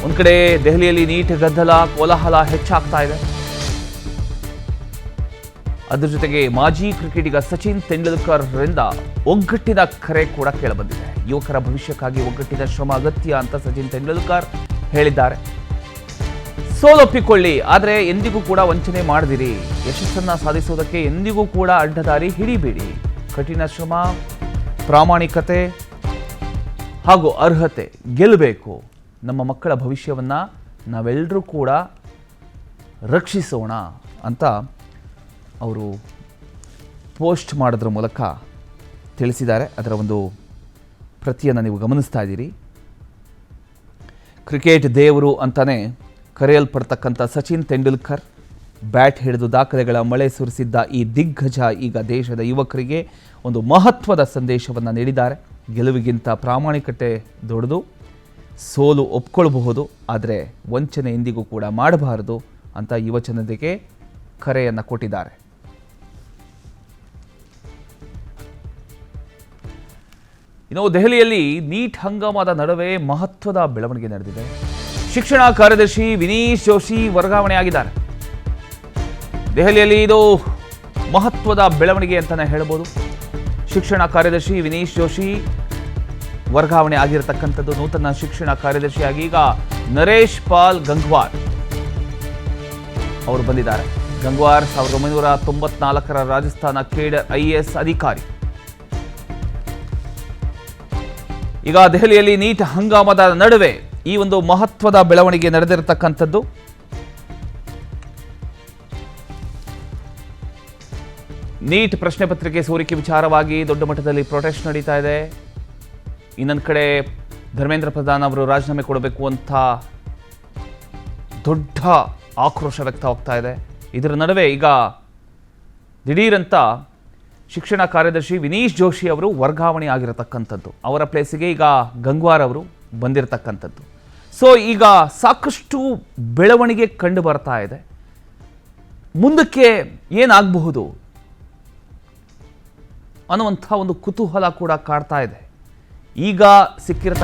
ಒಂದು ಕಡೆ ದೆಹಲಿಯಲ್ಲಿ ನೀಟ್ ಗದ್ದಲ ಕೋಲಾಹಲ ಹೆಚ್ಚಾಗ್ತಾ ಇದೆ. ಅದರ ಜೊತೆಗೆ ಮಾಜಿ ಕ್ರಿಕೆಟಿಗ ಸಚಿನ್ ತೆಂಡೂಲ್ಕರ್ ರಿಂದ ಒಗ್ಗಟ್ಟಿನ ಕರೆ ಕೂಡ ಕೇಳಬಂದಿದೆ. ಯುವಕರ ಭವಿಷ್ಯಕ್ಕಾಗಿ ಒಗ್ಗಟ್ಟಿನ ಶ್ರಮ ಅಗತ್ಯ ಅಂತ ಸಚಿನ್ ತೆಂಡೂಲ್ಕರ್ ಹೇಳಿದ್ದಾರೆ. ಸೋಲೊಪ್ಪಿಕೊಳ್ಳಿ, ಆದರೆ ಎಂದಿಗೂ ಕೂಡ ವಂಚನೆ ಮಾಡದಿರಿ. ಯಶಸ್ಸನ್ನ ಸಾಧಿಸೋದಕ್ಕೆ ಎಂದಿಗೂ ಕೂಡ ಅಡ್ಡದಾರಿ ಹಿಡಿಬೇಡಿ. ಕಠಿಣ ಶ್ರಮ, ಪ್ರಾಮಾಣಿಕತೆ ಹಾಗೂ ಅರ್ಹತೆ ಗೆಲ್ಲಬೇಕು. ನಮ್ಮ ಮಕ್ಕಳ ಭವಿಷ್ಯವನ್ನ ನಾವೆಲ್ಲರೂ ಕೂಡ ರಕ್ಷಿಸೋಣ ಅಂತ ಅವರು ಪೋಸ್ಟ್ ಮಾಡೋದ್ರ ಮೂಲಕ ತಿಳಿಸಿದ್ದಾರೆ. ಅದರ ಒಂದು ಪ್ರತಿಯನ್ನು ನೀವು ಗಮನಿಸ್ತಾ ಇದ್ದೀರಿ. ಕ್ರಿಕೆಟ್ ದೇವರು ಅಂತಾನೆ ಕರೆಯಲ್ಪಡ್ತಕ್ಕಂಥ ಸಚಿನ್ ತೆಂಡೂಲ್ಕರ್ ಬ್ಯಾಟ್ ಹಿಡಿದು ದಾಖಲೆಗಳ ಮಳೆ ಸುರಿಸಿದ್ದ ಈ ದಿಗ್ಗಜ ಈಗ ದೇಶದ ಯುವಕರಿಗೆ ಒಂದು ಮಹತ್ವದ ಸಂದೇಶವನ್ನು ನೀಡಿದ್ದಾರೆ. ಗೆಲುವಿಗಿಂತ ಪ್ರಾಮಾಣಿಕತೆ ದೊಡ್ಡದು. ಸೋಲು ಒಪ್ಕೊಳ್ಬಹುದು, ಆದರೆ ವಂಚನೆ ಎಂದಿಗೂ ಕೂಡ ಮಾಡಬಾರದು ಅಂತ ಯುವಜನತೆಗೆ ಕರೆಯನ್ನು ಕೊಟ್ಟಿದ್ದಾರೆ. ಇನ್ನು ದೆಹಲಿಯಲ್ಲಿ ನೀಟ್ ಹಂಗಾಮದ ನಡುವೆ ಮಹತ್ವದ ಬೆಳವಣಿಗೆ ನಡೆದಿದೆ. ಶಿಕ್ಷಣ ಕಾರ್ಯದರ್ಶಿ ವಿನೀಶ್ ಜೋಶಿ ವರ್ಗಾವಣೆಯಾಗಿದ್ದಾರೆ. ದೆಹಲಿಯಲ್ಲಿ ಇದು ಮಹತ್ವದ ಬೆಳವಣಿಗೆ ಅಂತಾನೆ ಹೇಳ್ಬೋದು. ಶಿಕ್ಷಣ ಕಾರ್ಯದರ್ಶಿ ವಿನೀಶ್ ಜೋಶಿ ವರ್ಗಾವಣೆ ಆಗಿರತಕ್ಕಂಥದ್ದು. ನೂತನ ಶಿಕ್ಷಣ ಕಾರ್ಯದರ್ಶಿಯಾಗಿ ಈಗ ನರೇಶ್ ಪಾಲ್ ಗಂಗ್ವಾರ್ ಅವರು ಬಂದಿದ್ದಾರೆ. ಗಂಗ್ವಾರ್ 1994ರ ರಾಜಸ್ಥಾನ ಕೇಡರ್ IAS ಅಧಿಕಾರಿ. ಈಗ ದೆಹಲಿಯಲ್ಲಿ ನೀಟ್ ಹಂಗಾಮದ ನಡುವೆ ಈ ಒಂದು ಮಹತ್ವದ ಬೆಳವಣಿಗೆ ನಡೆದಿರತಕ್ಕಂಥದ್ದು. ನೀಟ್ ಪ್ರಶ್ನೆ ಪತ್ರಿಕೆ ಸೋರಿಕೆ ವಿಚಾರವಾಗಿ ದೊಡ್ಡ ಮಟ್ಟದಲ್ಲಿ ಪ್ರೊಟೆಸ್ಟ್ ನಡೀತಾ ಇದೆ. ಇನ್ನೊಂದು ಕಡೆ ಧರ್ಮೇಂದ್ರ ಪ್ರಧಾನ್ ಅವರು ರಾಜೀನಾಮೆ ಕೊಡಬೇಕು ಅಂತ ದೊಡ್ಡ ಆಕ್ರೋಶ ವ್ಯಕ್ತವಾಗ್ತಾ ಇದೆ. ಇದರ ನಡುವೆ ಈಗ ದಿಢೀರಂತ ಶಿಕ್ಷಣ ಕಾರ್ಯದರ್ಶಿ ವಿನೀಶ್ ಜೋಶಿ ಅವರು ವರ್ಗಾವಣೆ ಆಗಿರತಕ್ಕಂಥದ್ದು. ಅವರ ಪ್ಲೇಸಿಗೆ ಈಗ ಗಂಗ್ವಾರ್ ಅವರು ಬಂದಿರತಕ್ಕಂಥದ್ದು. ಸೊ ಈಗ ಸಾಕಷ್ಟು ಬೆಳವಣಿಗೆ ಕಂಡು ಬರ್ತಾ ಇದೆ. ಮುಂದಕ್ಕೆ ಏನಾಗಬಹುದು ಅನ್ನುವಂಥ ಒಂದು ಕುತೂಹಲ ಕೂಡ ಕಾಡ್ತಾ ಇದೆ. ಈಗ ಸಿಕ್ಕಿರತಕ್ಕ